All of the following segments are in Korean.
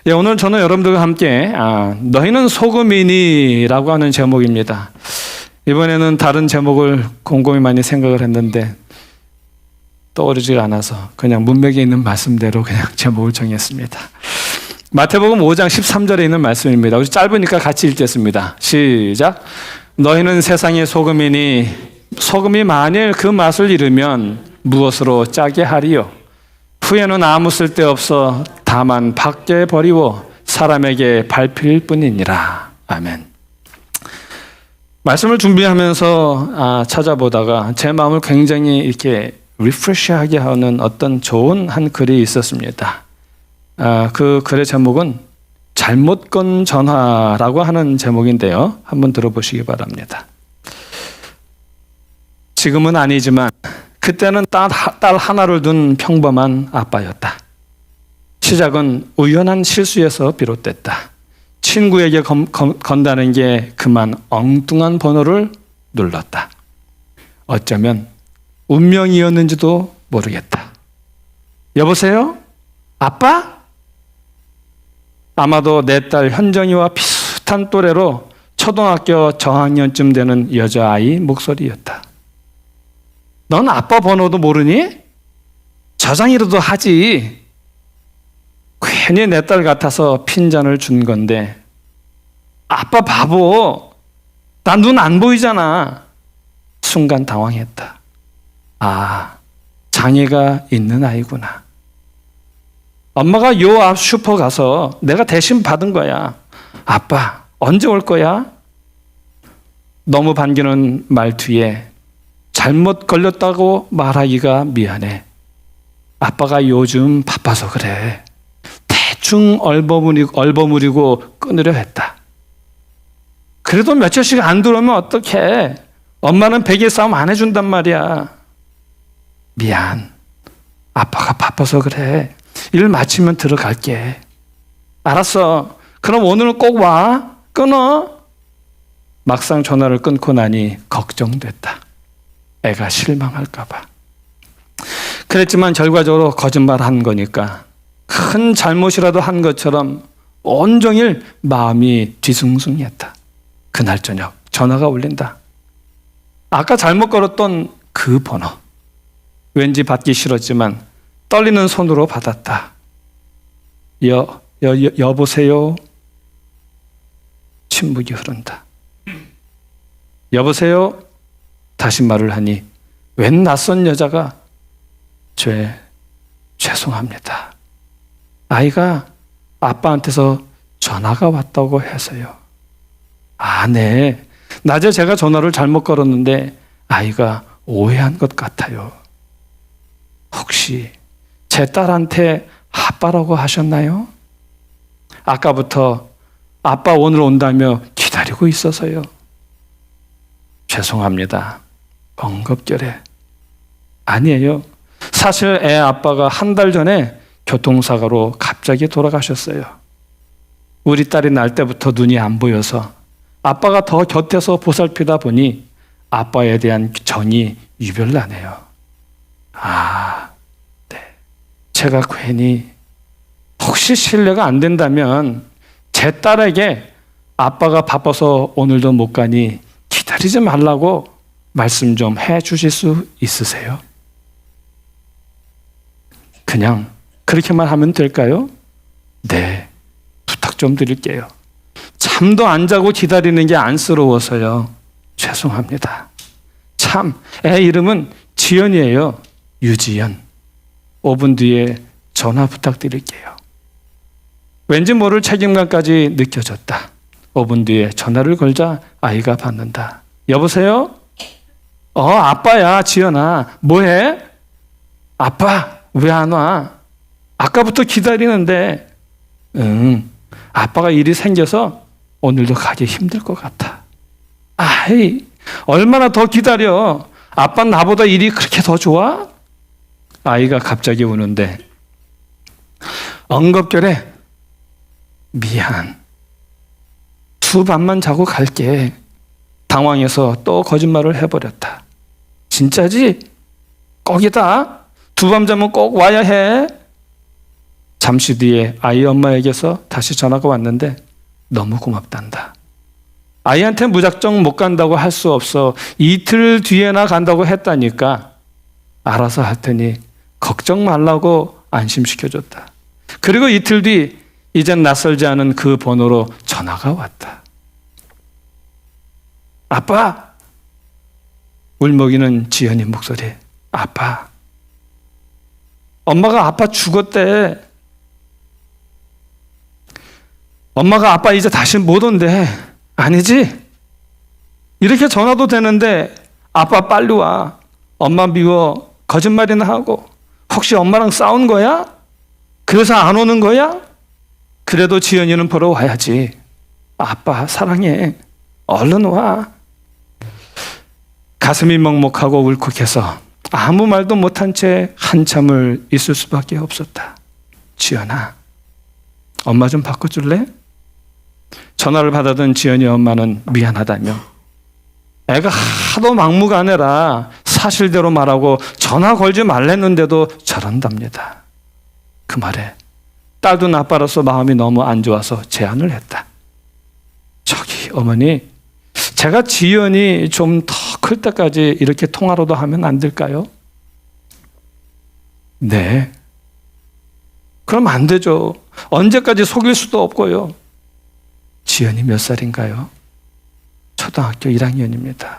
예, 오늘 저는 여러분들과 함께 너희는 소금이니 라고 하는 제목입니다. 이번에는 다른 제목을 곰곰이 많이 생각을 했는데 떠오르지가 않아서 그냥 문맥에 있는 말씀대로 그냥 제목을 정했습니다. 마태복음 5장 13절에 있는 말씀입니다. 우리 짧으니까 같이 읽겠습니다. 시작. 너희는 세상의 소금이니 소금이 만일 그 맛을 잃으면 무엇으로 짜게 하리요? 후에는 아무 쓸데없어 다만 밖에 버리고 사람에게 밟힐 뿐이니라. 아멘. 말씀을 준비하면서 찾아보다가 제 마음을 굉장히 이렇게 리프레시하게 하는 어떤 좋은 한 글이 있었습니다. 그 글의 제목은 잘못 건 전화라고 하는 제목인데요. 한번 들어보시기 바랍니다. 지금은 아니지만 그때는 딸 하나를 둔 평범한 아빠였다. 시작은 우연한 실수에서 비롯됐다. 친구에게 건다는 게 그만 엉뚱한 번호를 눌렀다. 어쩌면 운명이었는지도 모르겠다. 여보세요? 아빠? 아마도 내 딸 현정이와 비슷한 또래로 초등학교 저학년쯤 되는 여자아이 목소리였다. 넌 아빠 번호도 모르니? 저장이라도 하지. 괜히 내 딸 같아서 핀잔을 준 건데 아빠 바보. 나 눈 안 보이잖아. 순간 당황했다. 장애가 있는 아이구나. 엄마가 요 앞 슈퍼 가서 내가 대신 받은 거야. 아빠 언제 올 거야? 너무 반기는 말투에 잘못 걸렸다고 말하기가 미안해. 아빠가 요즘 바빠서 그래. 대충 얼버무리고 끊으려 했다. 그래도 며칠씩 안 들어오면 어떡해. 엄마는 베개 싸움 안 해준단 말이야. 미안. 아빠가 바빠서 그래. 일 마치면 들어갈게. 알았어. 그럼 오늘은 꼭 와. 끊어. 막상 전화를 끊고 나니 걱정됐다. 애가 실망할까 봐. 그랬지만 결과적으로 거짓말한 거니까 큰 잘못이라도 한 것처럼 온종일 마음이 뒤숭숭했다. 그날 저녁 전화가 울린다. 아까 잘못 걸었던 그 번호. 왠지 받기 싫었지만 떨리는 손으로 받았다. 여보세요? 침묵이 흐른다. 여보세요? 다시 말을 하니 웬 낯선 여자가 죄송합니다. 아이가 아빠한테서 전화가 왔다고 해서요. 네. 낮에 제가 전화를 잘못 걸었는데 아이가 오해한 것 같아요. 혹시 제 딸한테 아빠라고 하셨나요? 아까부터 아빠 오늘 온다며 기다리고 있어서요. 죄송합니다. 엉겁결에. 아니에요. 사실 애 아빠가 한 달 전에 교통사고로 갑자기 돌아가셨어요. 우리 딸이 날 때부터 눈이 안 보여서 아빠가 더 곁에서 보살피다 보니 아빠에 대한 정이 유별나네요. 네. 제가 괜히 혹시 실례가 안 된다면 제 딸에게 아빠가 바빠서 오늘도 못 가니 기다리지 말라고 말씀 좀 해 주실 수 있으세요? 그냥 그렇게만 하면 될까요? 네, 부탁 좀 드릴게요. 잠도 안 자고 기다리는 게 안쓰러워서요. 죄송합니다. 참, 애 이름은 지연이에요. 유지연. 5분 뒤에 전화 부탁드릴게요. 왠지 모를 책임감까지 느껴졌다. 5분 뒤에 전화를 걸자 아이가 받는다. 여보세요? 아빠야, 지연아. 뭐해? 아빠, 왜 안 와? 아까부터 기다리는데. 아빠가 일이 생겨서 오늘도 가기 힘들 것 같아. 얼마나 더 기다려? 아빠는 나보다 일이 그렇게 더 좋아? 아이가 갑자기 우는데 엉겁결에 미안. 2밤만 자고 갈게. 당황해서 또 거짓말을 해버렸다. 진짜지? 꼭이다. 2밤 자면 꼭 와야 해. 잠시 뒤에 아이 엄마에게서 다시 전화가 왔는데 너무 고맙단다. 아이한테 무작정 못 간다고 할 수 없어. 이틀 뒤에나 간다고 했다니까 알아서 할 테니 걱정 말라고 안심시켜줬다. 그리고 이틀 뒤 이젠 낯설지 않은 그 번호로 전화가 왔다. 아빠! 울먹이는 지연이 목소리. 아빠. 엄마가 아빠 죽었대. 엄마가 아빠 이제 다시 못 온대. 아니지? 이렇게 전화도 되는데 아빠 빨리 와. 엄마 미워. 거짓말이나 하고. 혹시 엄마랑 싸운 거야? 그래서 안 오는 거야? 그래도 지연이는 보러 와야지. 아빠 사랑해. 얼른 와. 가슴이 먹먹하고 울컥해서 아무 말도 못한 채 한참을 있을 수밖에 없었다. 지연아, 엄마 좀 바꿔줄래? 전화를 받아든 지연이 엄마는 미안하다며 애가 하도 막무가내라 사실대로 말하고 전화 걸지 말랬는데도 저런답니다. 그 말에 딸도 아빠로서 마음이 너무 안 좋아서 제안을 했다. 저기 어머니, 제가 지연이 좀 더 클 때까지 이렇게 통화로도 하면 안 될까요? 네. 그럼 안 되죠. 언제까지 속일 수도 없고요. 지연이 몇 살인가요? 초등학교 1학년입니다.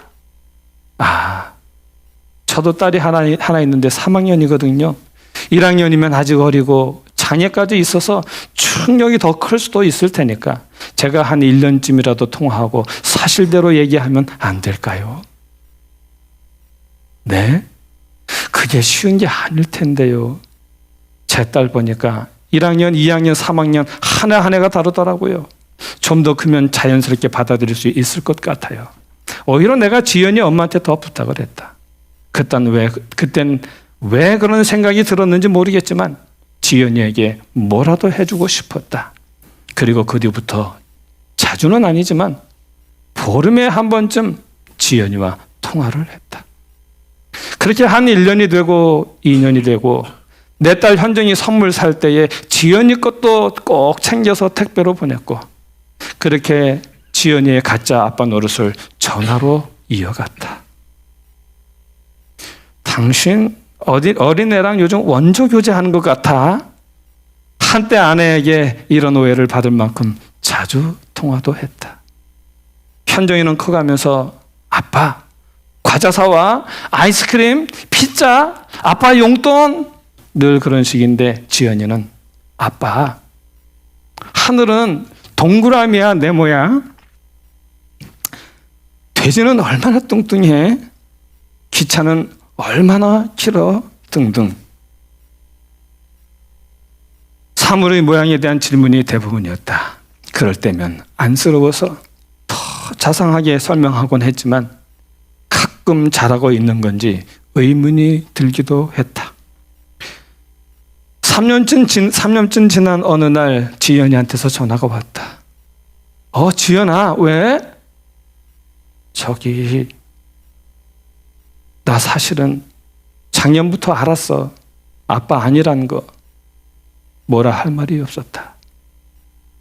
아, 저도 딸이 하나 있는데 3학년이거든요. 1학년이면 아직 어리고 장애까지 있어서 충격이 더 클 수도 있을 테니까 제가 한 1년쯤이라도 통화하고 사실대로 얘기하면 안 될까요? 네? 그게 쉬운 게 아닐 텐데요. 제 딸 보니까 1학년, 2학년, 3학년 한 해 한 해가 다르더라고요. 좀 더 크면 자연스럽게 받아들일 수 있을 것 같아요. 오히려 내가 지연이 엄마한테 더 부탁을 했다. 그땐 왜 그런 생각이 들었는지 모르겠지만 지연이에게 뭐라도 해주고 싶었다. 그리고 그 뒤부터 자주는 아니지만 보름에 한 번쯤 지연이와 통화를 했다. 그렇게 한 1년이 되고 2년이 되고 내 딸 현정이 선물 살 때에 지연이 것도 꼭 챙겨서 택배로 보냈고 그렇게 지연이의 가짜 아빠 노릇을 전화로 이어갔다. 당신 어린애랑 요즘 원조 교제하는 것 같아. 한때 아내에게 이런 오해를 받을 만큼 자주 통화도 했다. 현정이는 커가면서 아빠 과자 사와, 아이스크림, 피자, 아빠 용돈 늘 그런 식인데 지연이는 아빠 하늘은 동그라미야 네모야. 돼지는 얼마나 뚱뚱해. 기차는 얼마나 길어 등등. 사물의 모양에 대한 질문이 대부분이었다. 그럴 때면 안쓰러워서 더 자상하게 설명하곤 했지만 가끔 잘하고 있는 건지 의문이 들기도 했다. 3년쯤 지난 어느 날 지연이한테서 전화가 왔다. 지연아, 왜? 저기 나 사실은 작년부터 알았어. 아빠 아니란 거. 뭐라 할 말이 없었다.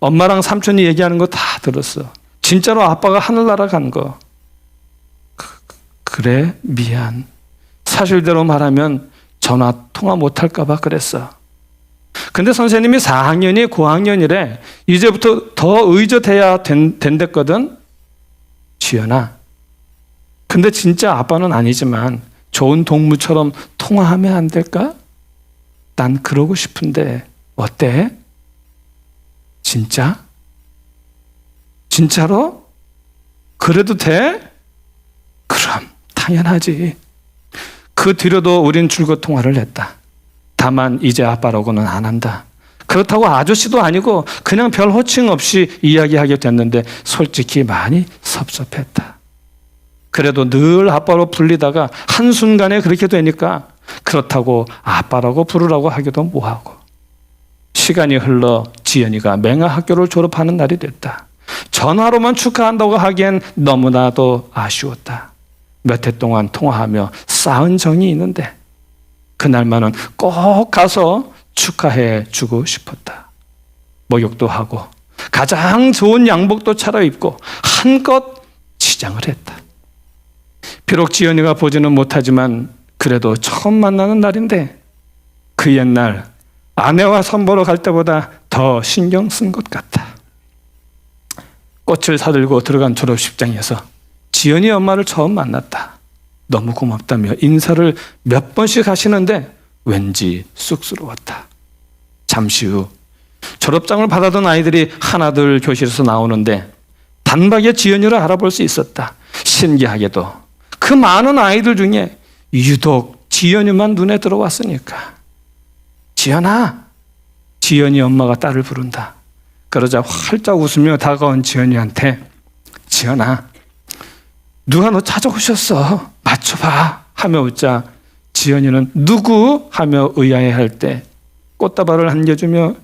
엄마랑 삼촌이 얘기하는 거 다 들었어. 진짜로 아빠가 하늘나라 간 거. 그래? 미안. 사실대로 말하면 전화 통화 못할까 봐 그랬어. 근데 선생님이 4학년이 고학년이래. 이제부터 더 의젓해야 된댔거든. 지연아, 근데 진짜 아빠는 아니지만 좋은 동무처럼 통화하면 안 될까? 난 그러고 싶은데 어때? 진짜? 진짜로? 그래도 돼? 그럼 당연하지. 그 뒤로도 우린 줄곧 통화를 했다. 다만 이제 아빠라고는 안 한다. 그렇다고 아저씨도 아니고 그냥 별 호칭 없이 이야기하게 됐는데 솔직히 많이 섭섭했다. 그래도 늘 아빠로 불리다가 한순간에 그렇게 되니까 그렇다고 아빠라고 부르라고 하기도 뭐하고. 시간이 흘러 지연이가 맹아학교를 졸업하는 날이 됐다. 전화로만 축하한다고 하기엔 너무나도 아쉬웠다. 몇 해 동안 통화하며 쌓은 정이 있는데 그날만은 꼭 가서 축하해 주고 싶었다. 목욕도 하고 가장 좋은 양복도 차려입고 한껏 치장을 했다. 비록 지연이가 보지는 못하지만 그래도 처음 만나는 날인데 그 옛날 아내와 선보러 갈 때보다 더 신경 쓴 것 같다. 꽃을 사들고 들어간 졸업식장에서 지연이 엄마를 처음 만났다. 너무 고맙다며 인사를 몇 번씩 하시는데 왠지 쑥스러웠다. 잠시 후 졸업장을 받아던 아이들이 하나둘 교실에서 나오는데 단박에 지연이를 알아볼 수 있었다. 신기하게도 그 많은 아이들 중에 유독 지연이만 눈에 들어왔으니까. 지연아, 지연이 엄마가 딸을 부른다. 그러자 활짝 웃으며 다가온 지연이한테 지연아, 누가 너 찾아오셨어? 맞춰봐 하며 웃자 지연이는 누구? 하며 의아해할 때 꽃다발을 안겨주며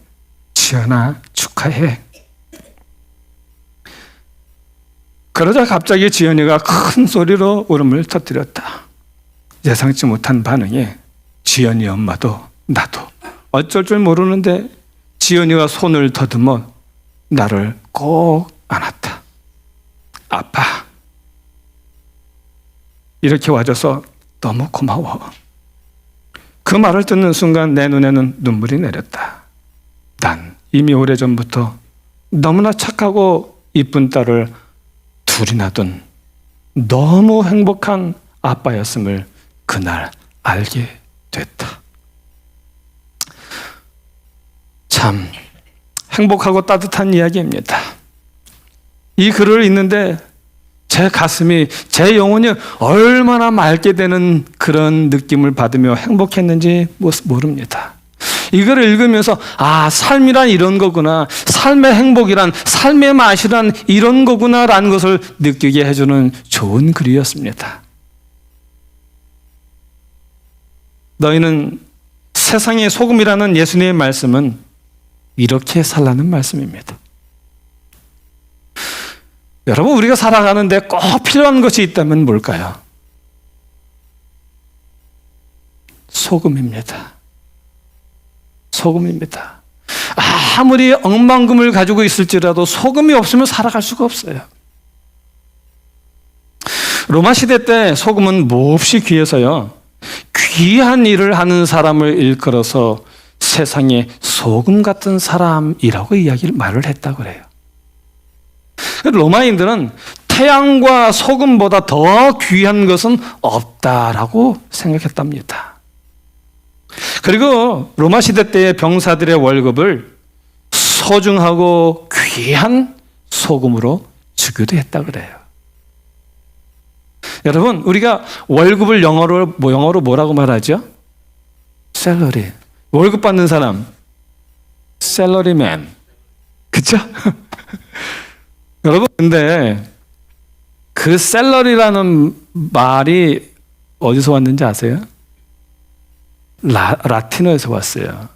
지연아 축하해. 그러자 갑자기 지연이가 큰 소리로 울음을 터뜨렸다. 예상치 못한 반응에 지연이 엄마도 나도 어쩔 줄 모르는데 지연이가 손을 더듬어 나를 꼭 안았다. 아빠, 이렇게 와줘서 너무 고마워. 그 말을 듣는 순간 내 눈에는 눈물이 내렸다. 난 이미 오래전부터 너무나 착하고 이쁜 딸을 둘이나 둔 너무 행복한 아빠였음을 그날 알게 됐다. 참 행복하고 따뜻한 이야기입니다. 이 글을 읽는데 제 가슴이, 제 영혼이 얼마나 맑게 되는 그런 느낌을 받으며 행복했는지 모릅니다. 이걸 읽으면서 아, 삶이란 이런 거구나, 삶의 행복이란, 삶의 맛이란 이런 거구나라는 것을 느끼게 해주는 좋은 글이었습니다. 너희는 세상의 소금이라는 예수님의 말씀은 이렇게 살라는 말씀입니다. 여러분, 우리가 살아가는데 꼭 필요한 것이 있다면 뭘까요? 소금입니다. 소금입니다. 아무리 억만금을 가지고 있을지라도 소금이 없으면 살아갈 수가 없어요. 로마 시대 때 소금은 몹시 귀해서요, 귀한 일을 하는 사람을 일컬어서 세상에 소금 같은 사람이라고 말을 했다고 그래요. 로마인들은 태양과 소금보다 더 귀한 것은 없다라고 생각했답니다. 그리고 로마 시대 때의 병사들의 월급을 소중하고 귀한 소금으로 주기도 했다고 그래요. 여러분, 우리가 월급을 영어로 뭐라고 말하죠? 샐러리. 월급 받는 사람, 샐러리맨. 그쵸? 여러분, 근데 그 샐러리라는 말이 어디서 왔는지 아세요? 라틴어에서 왔어요.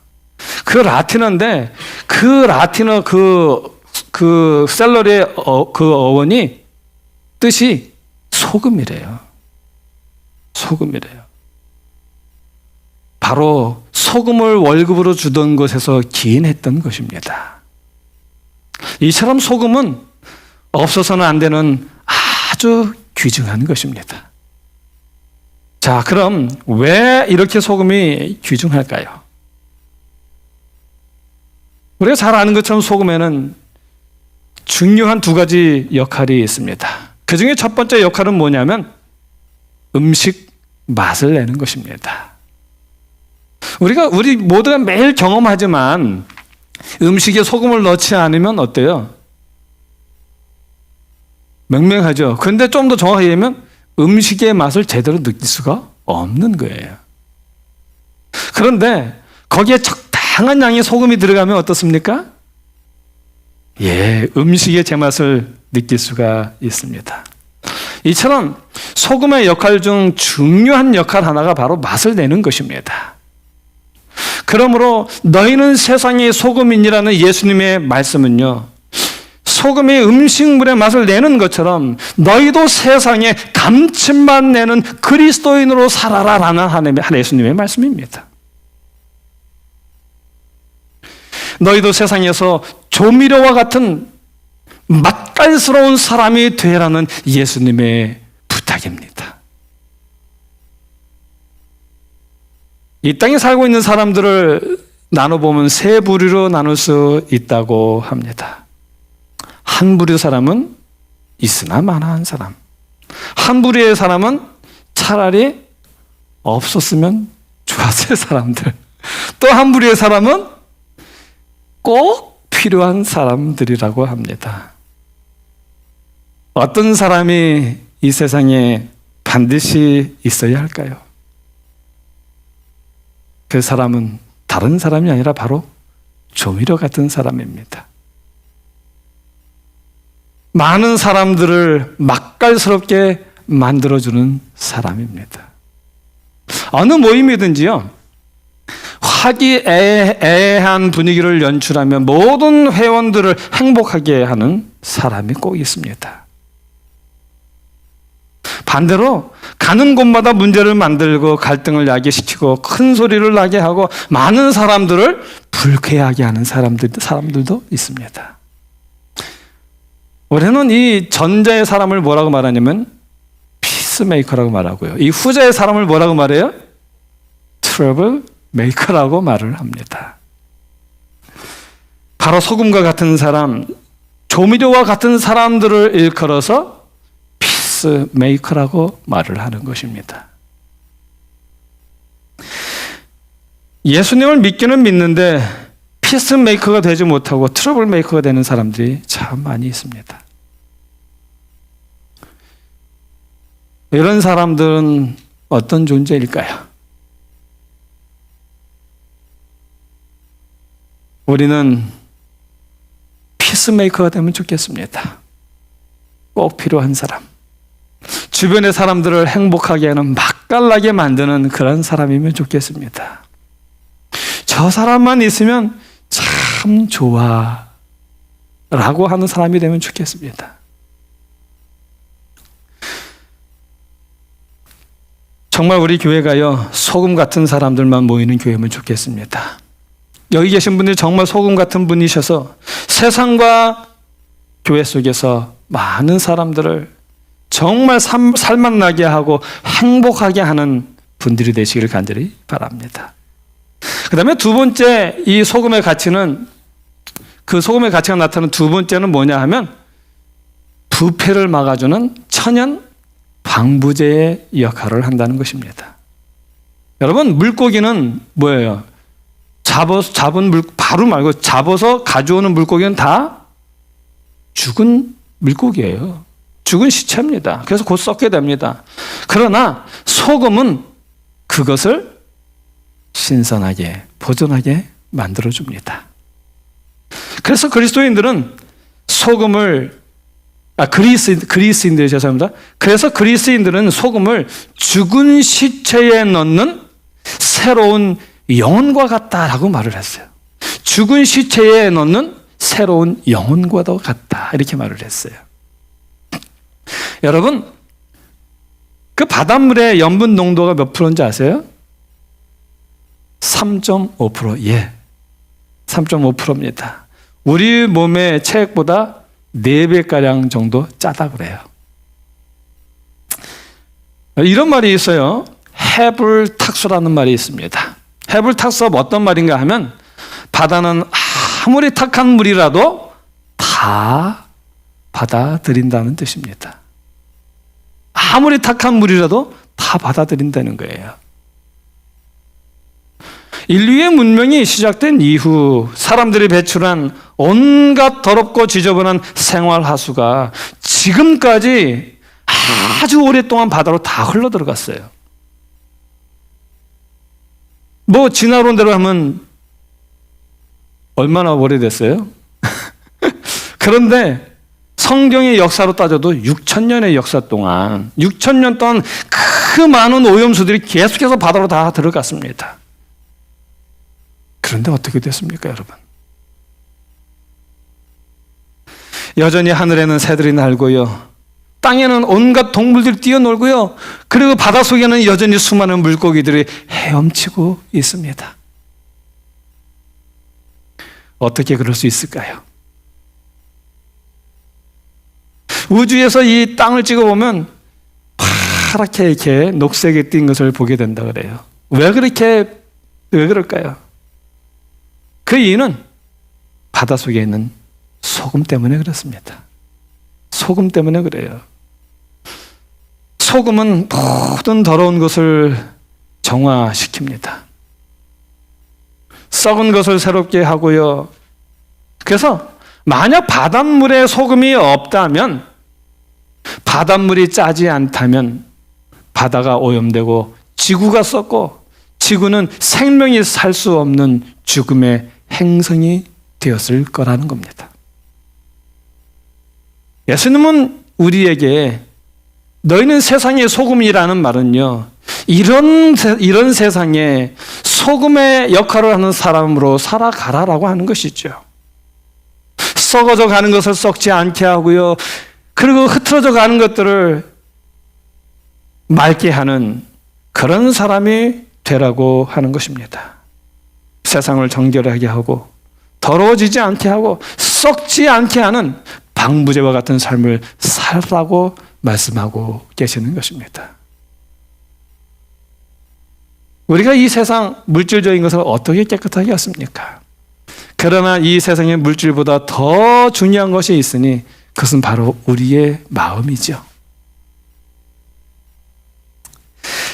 그 라틴어인데 그 라틴어 그 샐러리의 그 어원이 뜻이 소금이래요. 소금이래요. 바로 소금을 월급으로 주던 것에서 기인했던 것입니다. 이처럼 소금은 없어서는 안 되는 아주 귀중한 것입니다. 자, 그럼 왜 이렇게 소금이 귀중할까요? 우리가 잘 아는 것처럼 소금에는 중요한 두 가지 역할이 있습니다. 그 중에 첫 번째 역할은 뭐냐면 음식 맛을 내는 것입니다. 우리 모두가 매일 경험하지만 음식에 소금을 넣지 않으면 어때요? 맹맹하죠. 그런데 좀 더 정확하게 얘기하면 음식의 맛을 제대로 느낄 수가 없는 거예요. 그런데 거기에 적당한 양의 소금이 들어가면 어떻습니까? 예, 음식의 제맛을 느낄 수가 있습니다. 이처럼 소금의 역할 중 중요한 역할 하나가 바로 맛을 내는 것입니다. 그러므로 너희는 세상의 소금이니라는 예수님의 말씀은요, 소금이 음식물의 맛을 내는 것처럼 너희도 세상에 감칠맛 내는 그리스도인으로 살아라라는 예수님의 말씀입니다. 너희도 세상에서 조미료와 같은 맛깔스러운 사람이 되라는 예수님의 부탁입니다. 이 땅에 살고 있는 사람들을 나눠보면 세 부류로 나눌 수 있다고 합니다. 한 부류 사람은 있으나 마나한 사람, 한 부류의 사람은 차라리 없었으면 좋았을 사람들, 또 한 부류의 사람은 꼭 필요한 사람들이라고 합니다. 어떤 사람이 이 세상에 반드시 있어야 할까요? 그 사람은 다른 사람이 아니라 바로 조미료 같은 사람입니다. 많은 사람들을 맛깔스럽게 만들어주는 사람입니다. 어느 모임이든지요, 화기애애한 분위기를 연출하며 모든 회원들을 행복하게 하는 사람이 꼭 있습니다. 반대로 가는 곳마다 문제를 만들고 갈등을 야기시키고 큰 소리를 나게 하고 많은 사람들을 불쾌하게 하는 사람들도 있습니다. 우리는 이 전자의 사람을 뭐라고 말하냐면 피스메이커라고 말하고요, 이 후자의 사람을 뭐라고 말해요? 트러블 메이커라고 말을 합니다. 바로 소금과 같은 사람, 조미료와 같은 사람들을 일컬어서 피스메이커라고 말을 하는 것입니다. 예수님을 믿기는 믿는데 피스메이커가 되지 못하고 트러블 메이커가 되는 사람들이 참 많이 있습니다. 이런 사람들은 어떤 존재일까요? 우리는 피스메이커가 되면 좋겠습니다. 꼭 필요한 사람, 주변의 사람들을 행복하게 하는, 맛깔나게 만드는 그런 사람이면 좋겠습니다. 저 사람만 있으면 참 좋아 라고 하는 사람이 되면 좋겠습니다. 정말 우리 교회가요, 소금 같은 사람들만 모이는 교회면 좋겠습니다. 여기 계신 분들이 정말 소금 같은 분이셔서 세상과 교회 속에서 많은 사람들을 정말 살맛나게 하고 행복하게 하는 분들이 되시기를 간절히 바랍니다. 그 다음에 두 번째, 이 소금의 가치는, 그 소금의 가치가 나타나는 두 번째는 뭐냐 하면 부패를 막아주는 천연 방부제의 역할을 한다는 것입니다. 여러분, 물고기는 뭐예요? 잡은 바로 말고 잡아서 가져오는 물고기는 다 죽은 물고기예요. 죽은 시체입니다. 그래서 곧 썩게 됩니다. 그러나 소금은 그것을 신선하게, 보존하게 만들어줍니다. 그래서 그리스도인들은 소금을, 그리스인들, 죄송합니다. 그래서 그리스인들은 소금을 죽은 시체에 넣는 새로운 영혼과 같다라고 말을 했어요. 죽은 시체에 넣는 새로운 영혼과도 같다, 이렇게 말을 했어요. 여러분, 그 바닷물의 염분 농도가 몇 프로인지 아세요? 3.5%. 예, 3.5%입니다. 우리 몸의 체액보다 4배가량 정도 짜다 그래요. 이런 말이 있어요. 해불탁수라는 말이 있습니다. 해불탁수가 어떤 말인가 하면, 바다는 아무리 탁한 물이라도 다 받아들인다는 뜻입니다. 아무리 탁한 물이라도 다 받아들인다는 거예요. 인류의 문명이 시작된 이후 사람들이 배출한 온갖 더럽고 지저분한 생활하수가 지금까지 아주 오랫동안 바다로 다 흘러 들어갔어요. 뭐 지나온 대로 하면 얼마나 오래됐어요? 그런데 성경의 역사로 따져도 6,000년의 역사 동안, 6,000년 동안 그 많은 오염수들이 계속해서 바다로 다 들어갔습니다. 그런데 어떻게 됐습니까, 여러분? 여전히 하늘에는 새들이 날고요, 땅에는 온갖 동물들이 뛰어놀고요, 그리고 바닷속에는 여전히 수많은 물고기들이 헤엄치고 있습니다. 어떻게 그럴 수 있을까요? 우주에서 이 땅을 찍어보면 파랗게 이렇게 녹색에 띈 것을 보게 된다 그래요. 왜 그럴까요? 그 이유는 바닷속에 있는 소금 때문에 그렇습니다. 소금 때문에 그래요. 소금은 모든 더러운 것을 정화시킵니다. 썩은 것을 새롭게 하고요. 그래서 만약 바닷물에 소금이 없다면, 바닷물이 짜지 않다면 바다가 오염되고 지구가 썩고 지구는 생명이 살 수 없는 죽음의 행성이 되었을 거라는 겁니다. 예수님은 우리에게 너희는 세상의 소금이라는 말은요, 이런 세상에 소금의 역할을 하는 사람으로 살아가라라고 하는 것이죠. 썩어져 가는 것을 썩지 않게 하고요, 그리고 흐트러져 가는 것들을 맑게 하는 그런 사람이 되라고 하는 것입니다. 세상을 정결하게 하고 더러워지지 않게 하고 썩지 않게 하는 방부제와 같은 삶을 살라고 말씀하고 계시는 것입니다. 우리가 이 세상 물질적인 것을 어떻게 깨끗하게 했습니까? 그러나 이 세상의 물질보다 더 중요한 것이 있으니 그것은 바로 우리의 마음이죠.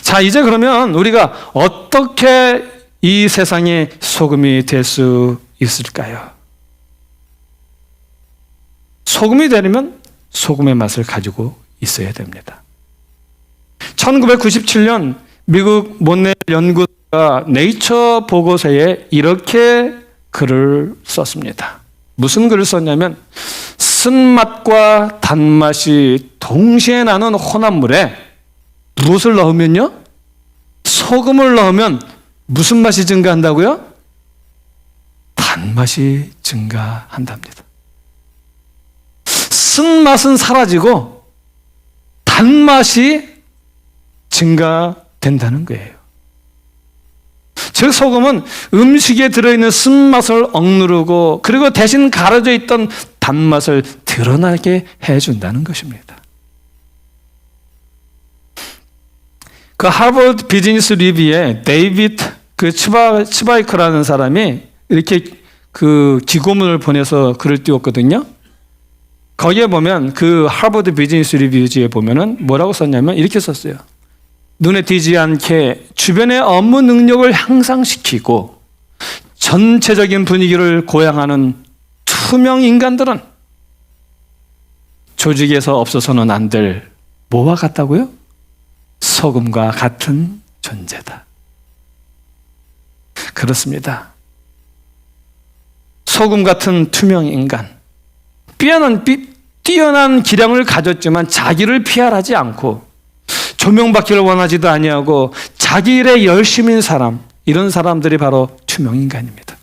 자, 이제 그러면 우리가 어떻게 이 세상의 소금이 될 수 있을까요? 소금이 되려면 소금의 맛을 가지고 있어야 됩니다. 1997년 미국 몬넬 연구소가 네이처 보고서에 이렇게 글을 썼습니다. 무슨 글을 썼냐면, 쓴맛과 단맛이 동시에 나는 혼합물에 무엇을 넣으면요? 소금을 넣으면 무슨 맛이 증가한다고요? 단맛이 증가한답니다. 쓴맛은 사라지고 단맛이 증가된다는 거예요. 즉 소금은 음식에 들어있는 쓴맛을 억누르고 그리고 대신 가려져 있던 단맛을 드러나게 해준다는 것입니다. 그 하버드 비즈니스 리뷰에 데이비드 치바이커라는 사람이 이렇게 그 기고문을 보내서 글을 띄웠거든요. 거기에 보면 그 하버드 비즈니스 리뷰지에 보면은 뭐라고 썼냐면 이렇게 썼어요. 눈에 띄지 않게 주변의 업무 능력을 향상시키고 전체적인 분위기를 고양하는 투명 인간들은 조직에서 없어서는 안 될 뭐와 같다고요? 소금과 같은 존재다. 그렇습니다. 소금 같은 투명 인간, 뛰어난 기량을 가졌지만 자기를 피할하지 않고 조명받기를 원하지도 아니하고 자기 일에 열심인 사람, 이런 사람들이 바로 투명 인간입니다.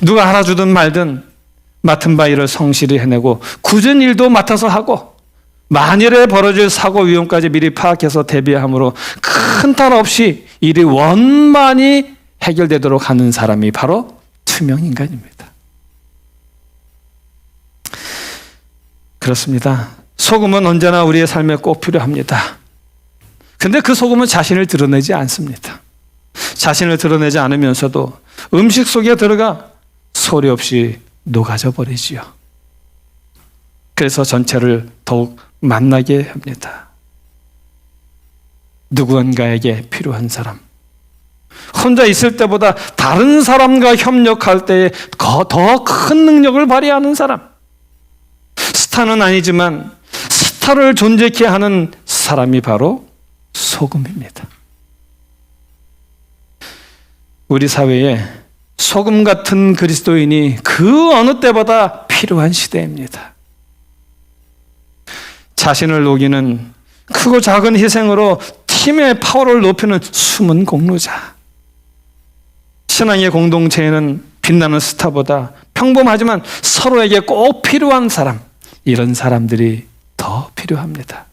누가 알아주든 말든 맡은 바 일을 성실히 해내고 굳은 일도 맡아서 하고 만일에 벌어질 사고 위험까지 미리 파악해서 대비함으로 큰 탈 없이 일이 원만히 해결되도록 하는 사람이 바로 투명 인간입니다. 그렇습니다. 소금은 언제나 우리의 삶에 꼭 필요합니다. 근데 그 소금은 자신을 드러내지 않습니다. 자신을 드러내지 않으면서도 음식 속에 들어가 소리 없이 녹아져 버리지요. 그래서 전체를 더욱 만나게 합니다. 누구인가에게 필요한 사람, 혼자 있을 때보다 다른 사람과 협력할 때에 더 큰 능력을 발휘하는 사람, 스타는 아니지만 스타를 존재케 하는 사람이 바로 소금입니다. 우리 사회에 소금 같은 그리스도인이 그 어느 때보다 필요한 시대입니다. 자신을 녹이는 크고 작은 희생으로 팀의 파워를 높이는 숨은 공로자. 신앙의 공동체에는 빛나는 스타보다 평범하지만 서로에게 꼭 필요한 사람, 이런 사람들이 더 필요합니다.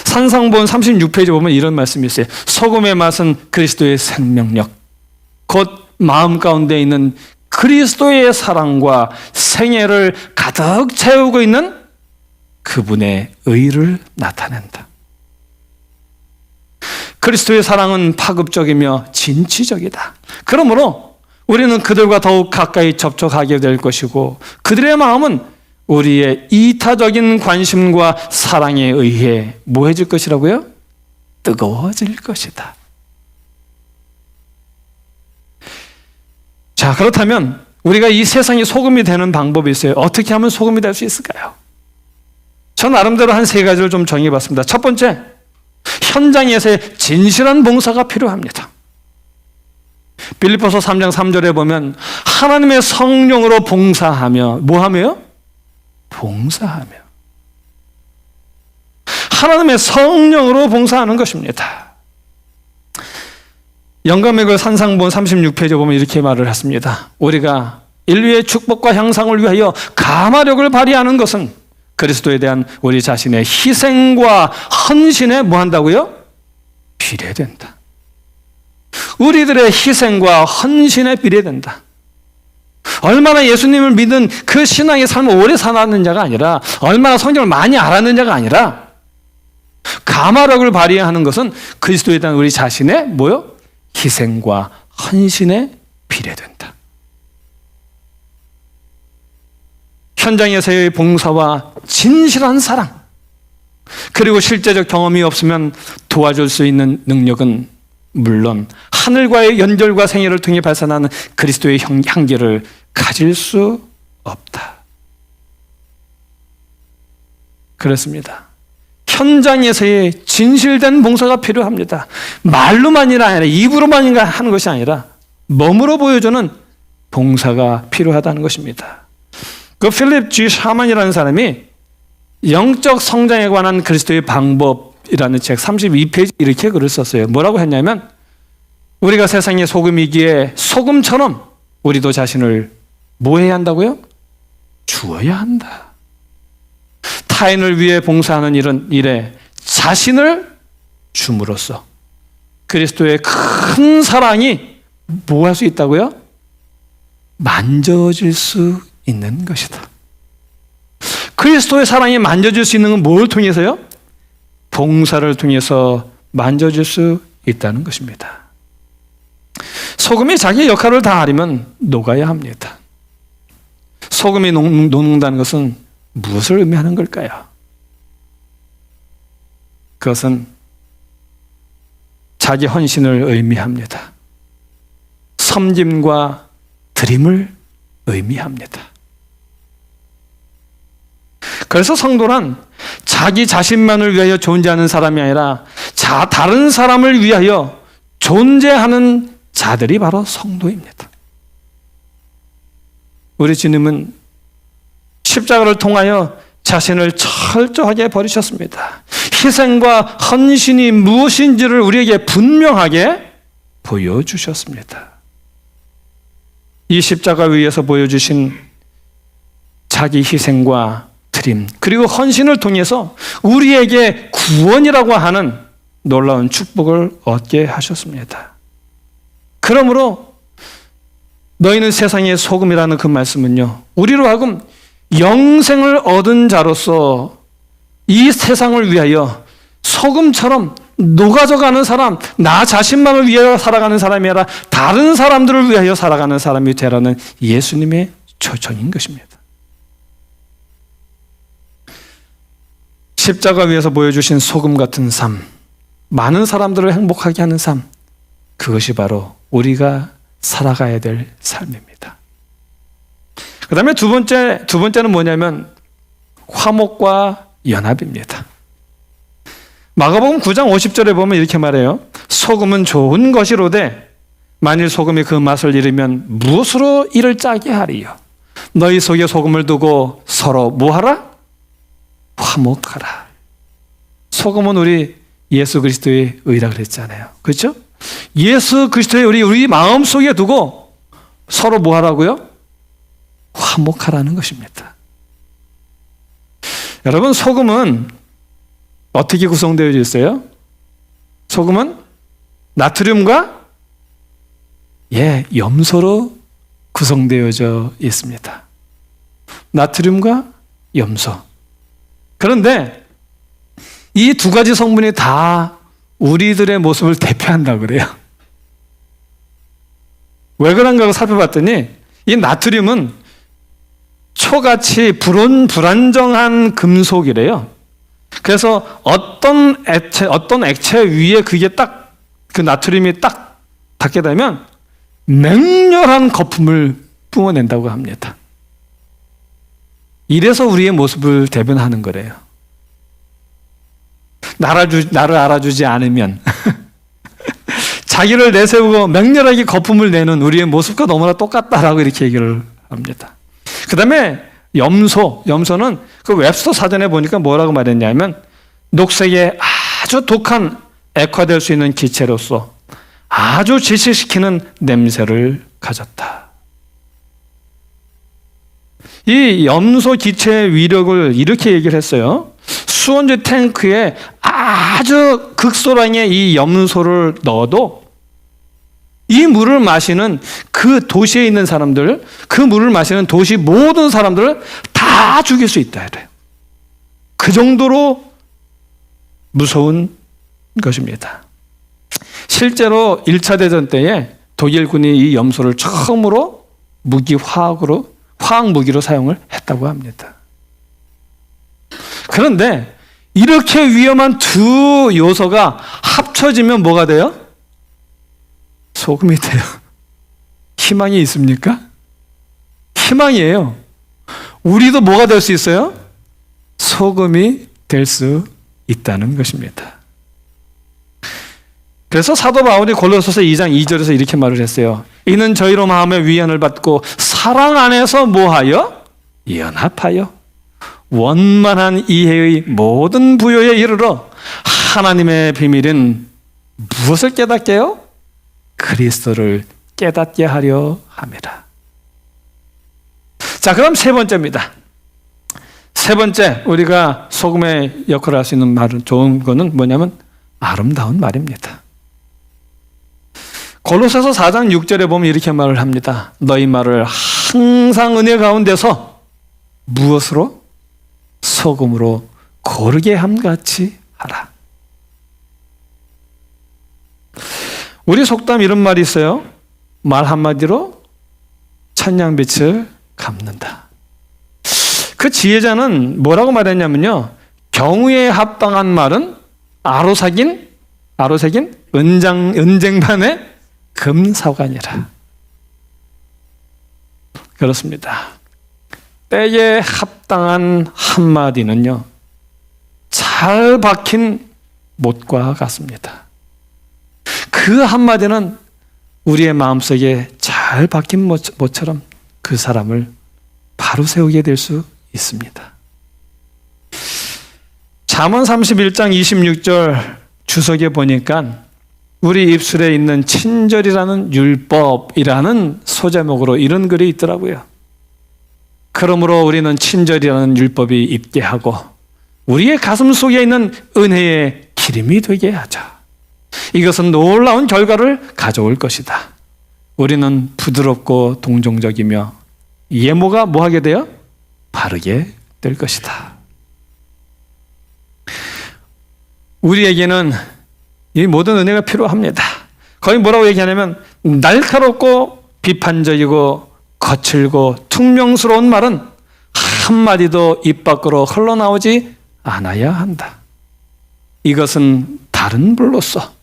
산상본 36페이지 보면 이런 말씀이 있어요. 소금의 맛은 그리스도의 생명력, 곧 마음 가운데 있는 그리스도의 사랑과 생애를 가득 채우고 있는 그분의 의를 나타낸다. 그리스도의 사랑은 파급적이며 진취적이다. 그러므로 우리는 그들과 더욱 가까이 접촉하게 될 것이고 그들의 마음은 우리의 이타적인 관심과 사랑에 의해 뭐해질 것이라고요? 뜨거워질 것이다. 자, 그렇다면 우리가 이 세상이 소금이 되는 방법이 있어요. 어떻게 하면 소금이 될 수 있을까요? 저 나름대로 한 세 가지를 좀 정해봤습니다. 첫 번째, 현장에서의 진실한 봉사가 필요합니다. 빌립보서 3장 3절에 보면 하나님의 성령으로 봉사하며 뭐하며요? 봉사하며 하나님의 성령으로 봉사하는 것입니다. 영감의 글 산상본 36페이지에 보면 이렇게 말을 했습니다. 우리가 인류의 축복과 향상을 위하여 가마력을 발휘하는 것은 그리스도에 대한 우리 자신의 희생과 헌신에 뭐한다고요? 비례된다. 우리들의 희생과 헌신에 비례된다. 얼마나 예수님을 믿는 그 신앙의 삶을 오래 살았느냐가 아니라 얼마나 성경을 많이 알았느냐가 아니라 가마력을 발휘하는 것은 그리스도에 대한 우리 자신의 뭐요? 희생과 헌신에 비례된다. 현장에서의 봉사와 진실한 사랑, 그리고 실제적 경험이 없으면 도와줄 수 있는 능력은 물론 하늘과의 연결과 생애를 통해 발산하는 그리스도의 향기를 가질 수 없다. 그렇습니다. 현장에서의 진실된 봉사가 필요합니다. 말로만이라 아니라 입으로만 하는 것이 아니라 몸으로 보여주는 봉사가 필요하다는 것입니다. 그 필립 G. 샤만이라는 사람이 영적 성장에 관한 그리스도의 방법이라는 책 32페이지 이렇게 글을 썼어요. 뭐라고 했냐면 우리가 세상의 소금이기에 소금처럼 우리도 자신을 뭐 해야 한다고요? 주어야 한다. 타인을 위해 봉사하는 일에 자신을 줌으로써 그리스도의 큰 사랑이 뭐 할 수 있다고요? 만져질 수 있는 것이다. 그리스도의 사랑이 만져질 수 있는 건 뭘 통해서요? 봉사를 통해서 만져질 수 있다는 것입니다. 소금이 자기의 역할을 다 하려면 녹아야 합니다. 소금이 녹는다는 것은 무엇을 의미하는 걸까요? 그것은 자기 헌신을 의미합니다. 섬김과 드림을 의미합니다. 그래서 성도란 자기 자신만을 위하여 존재하는 사람이 아니라 다른 사람을 위하여 존재하는 자들이 바로 성도입니다. 우리 주님은 십자가를 통하여 자신을 철저하게 버리셨습니다. 희생과 헌신이 무엇인지를 우리에게 분명하게 보여주셨습니다. 이 십자가 위에서 보여주신 자기 희생과 드림 그리고 헌신을 통해서 우리에게 구원이라고 하는 놀라운 축복을 얻게 하셨습니다. 그러므로 너희는 세상의 소금이라는 그 말씀은요, 우리로 하여금 영생을 얻은 자로서 이 세상을 위하여 소금처럼 녹아져가는 사람, 나 자신만을 위하여 살아가는 사람이 아니라 다른 사람들을 위하여 살아가는 사람이 되라는 예수님의 초청인 것입니다. 십자가 위에서 보여주신 소금 같은 삶, 많은 사람들을 행복하게 하는 삶, 그것이 바로 우리가 살아가야 될 삶입니다. 그 다음에 두 번째는 뭐냐면 화목과 연합입니다. 마가복음 9장 50절에 보면 이렇게 말해요. 소금은 좋은 것이로되 만일 소금이 그 맛을 잃으면 무엇으로 이를 짜게 하리요? 너희 속에 소금을 두고 서로 뭐하라? 화목하라. 소금은 우리 예수 그리스도의 의라 그랬잖아요. 그렇죠? 예수 그리스도의 우리 마음 속에 두고 서로 뭐하라고요? 화목하라는 것입니다. 여러분, 소금은 어떻게 구성되어 있어요? 소금은 나트륨과 염소로 구성되어져 있습니다. 나트륨과 염소. 그런데 이 두 가지 성분이 다 우리들의 모습을 대표한다고 그래요. 왜 그런가 살펴봤더니 이 나트륨은 초같이 불안정한 금속이래요. 그래서 어떤 액체 위에 그게 딱 그 나트륨이 딱 닿게 되면 맹렬한 거품을 뿜어낸다고 합니다. 이래서 우리의 모습을 대변하는 거래요. 나를 알아주지 않으면 자기를 내세우고 맹렬하게 거품을 내는 우리의 모습과 너무나 똑같다라고 이렇게 얘기를 합니다. 그 다음에 염소는 그 웹스터 사전에 보니까 뭐라고 말했냐면 녹색의 아주 독한 액화될 수 있는 기체로서 아주 질식시키는 냄새를 가졌다. 이 염소 기체의 위력을 이렇게 얘기를 했어요. 수온지 탱크에 아주 극소량의 이 염소를 넣어도 이 물을 마시는 그 도시에 있는 사람들, 그 물을 마시는 도시 모든 사람들을 다 죽일 수 있다. 이래요. 그 정도로 무서운 것입니다. 실제로 1차 대전 때에 독일군이 이 염소를 처음으로 화학 무기로 사용을 했다고 합니다. 그런데 이렇게 위험한 두 요소가 합쳐지면 뭐가 돼요? 소금이 돼요. 희망이 있습니까? 희망이에요. 우리도 뭐가 될 수 있어요? 소금이 될 수 있다는 것입니다. 그래서 사도 바울이 골로새서 2장 2절에서 이렇게 말을 했어요. 이는 저희로 마음의 위안을 받고 사랑 안에서 뭐하여? 연합하여 원만한 이해의 모든 부요에 이르러 하나님의 비밀은 무엇을 깨닫게요? 그리스도를 깨닫게 하려 함이라. 자, 그럼 세 번째입니다. 세 번째, 우리가 소금의 역할을 할 수 있는 말은 좋은 거는 뭐냐면 아름다운 말입니다. 골로새서 4장 6절에 보면 이렇게 말을 합니다. 너희 말을 항상 은혜 가운데서 무엇으로? 소금으로 고르게 함같이 하라. 우리 속담 이런 말이 있어요. 말 한마디로 천냥빛을 갚는다. 그 지혜자는 뭐라고 말했냐면요. 경우에 합당한 말은 아로새긴 은쟁반의 금사관이라. 그렇습니다. 때에 합당한 한마디는요, 잘 박힌 못과 같습니다. 그 한마디는 우리의 마음속에 잘 박힌 못처럼 그 사람을 바로 세우게 될 수 있습니다. 잠언 31장 26절 주석에 보니까 우리 입술에 있는 친절이라는 율법이라는 소제목으로 이런 글이 있더라고요. 그러므로 우리는 친절이라는 율법이 있게 하고 우리의 가슴 속에 있는 은혜의 기름이 되게 하자. 이것은 놀라운 결과를 가져올 것이다. 우리는 부드럽고 동정적이며 예모가 뭐하게 돼요? 바르게 될 것이다. 우리에게는 이 모든 은혜가 필요합니다. 거의 뭐라고 얘기하냐면 날카롭고 비판적이고 거칠고 퉁명스러운 말은 한마디도 입 밖으로 흘러나오지 않아야 한다. 이것은 다른 불로서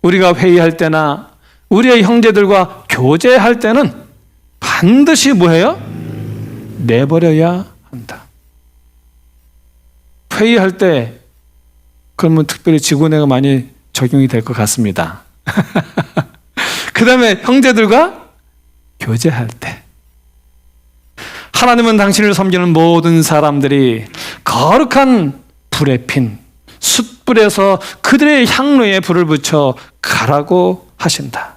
우리가 회의할 때나 우리의 형제들과 교제할 때는 반드시 뭐해요? 내버려야 한다. 회의할 때 그러면 특별히 지구내가 많이 적용이 될 것 같습니다. 그 다음에 형제들과 교제할 때 하나님은 당신을 섬기는 모든 사람들이 거룩한 불에 핀 숯불에서 그들의 향로에 불을 붙여 가라고 하신다.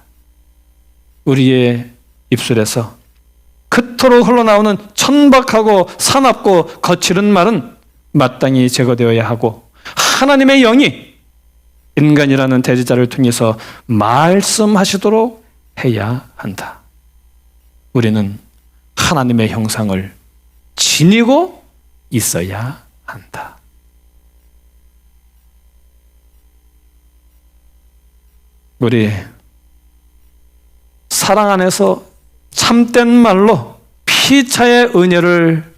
우리의 입술에서 그토록 흘러나오는 천박하고 사납고 거칠은 말은 마땅히 제거되어야 하고 하나님의 영이 인간이라는 대제자를 통해서 말씀하시도록 해야 한다. 우리는 하나님의 형상을 지니고 있어야 한다. 우리 사랑 안에서 참된 말로 피차의 은혜를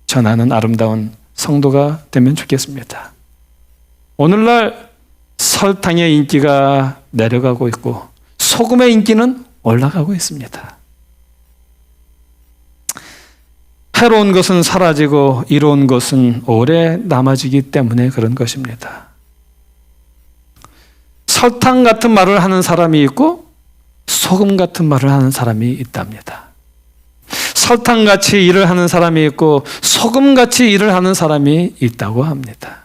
전하는 아름다운 성도가 되면 좋겠습니다. 오늘날 설탕의 인기가 내려가고 있고 소금의 인기는 올라가고 있습니다. 해로운 것은 사라지고 이로운 것은 오래 남아지기 때문에 그런 것입니다. 설탕 같은 말을 하는 사람이 있고 소금 같은 말을 하는 사람이 있답니다. 설탕같이 일을 하는 사람이 있고 소금같이 일을 하는 사람이 있다고 합니다.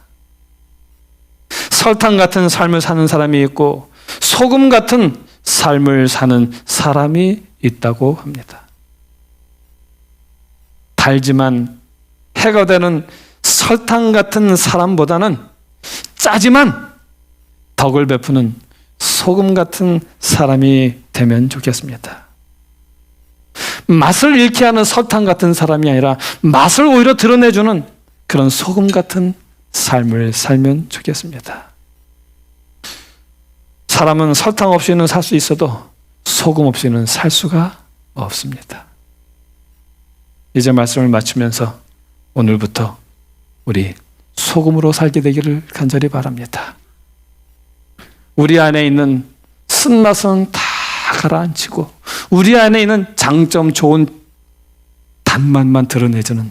설탕 같은 삶을 사는 사람이 있고 소금 같은 삶을 사는 사람이 있다고 합니다. 달지만 해가 되는 설탕 같은 사람보다는 짜지만 덕을 베푸는 소금 같은 사람이 되면 좋겠습니다. 맛을 잃게 하는 설탕 같은 사람이 아니라 맛을 오히려 드러내주는 그런 소금 같은 삶을 살면 좋겠습니다. 사람은 설탕 없이는 살 수 있어도 소금 없이는 살 수가 없습니다. 이제 말씀을 마치면서 오늘부터 우리 소금으로 살게 되기를 간절히 바랍니다. 우리 안에 있는 쓴맛은 다 가라앉히고 우리 안에 있는 장점 좋은 단맛만 드러내주는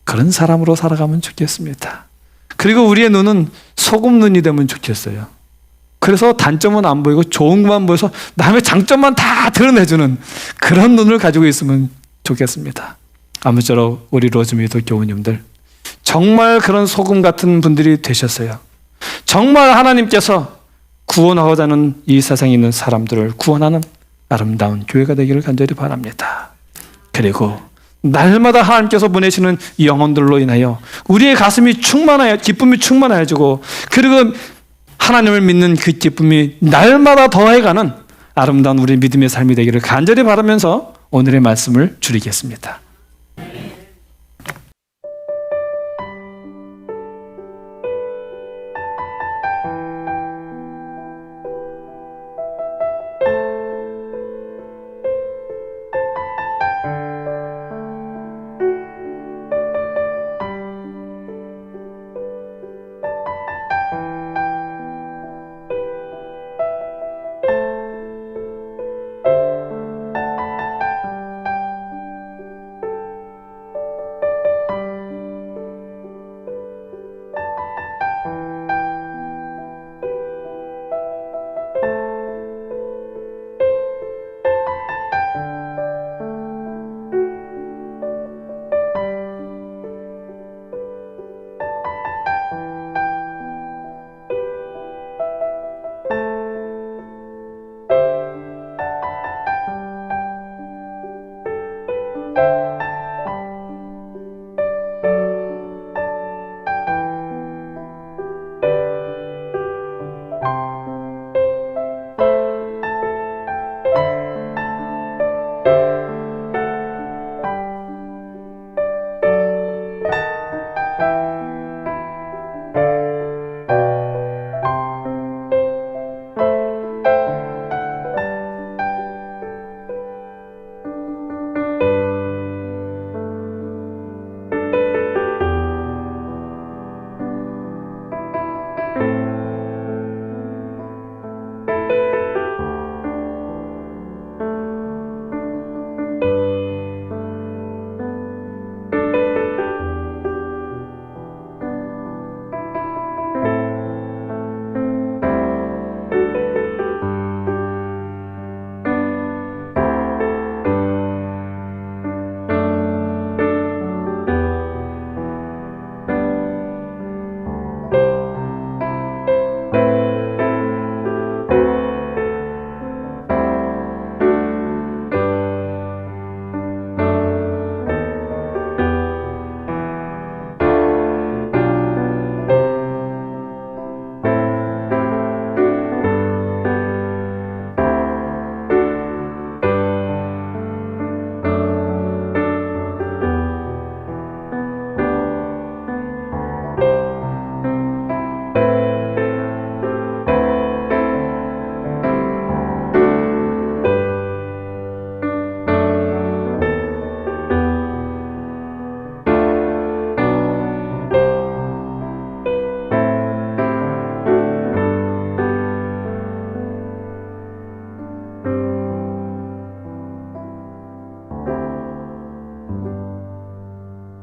그런 사람으로 살아가면 좋겠습니다. 그리고 우리의 눈은 소금 눈이 되면 좋겠어요. 그래서 단점은 안 보이고 좋은 것만 보여서 남의 장점만 다 드러내주는 그런 눈을 가지고 있으면 좋겠습니다. 아무쪼록 우리 로즈미도 교우님들 정말 그런 소금 같은 분들이 되셨어요. 정말 하나님께서 구원하고자 하는 이 세상에 있는 사람들을 구원하는 아름다운 교회가 되기를 간절히 바랍니다. 그리고 날마다 하나님께서 보내시는 영혼들로 인하여 우리의 가슴이 충만하여 기쁨이 충만해지고 그리고 하나님을 믿는 그 기쁨이 날마다 더해가는 아름다운 우리 믿음의 삶이 되기를 간절히 바라면서 오늘의 말씀을 줄이겠습니다.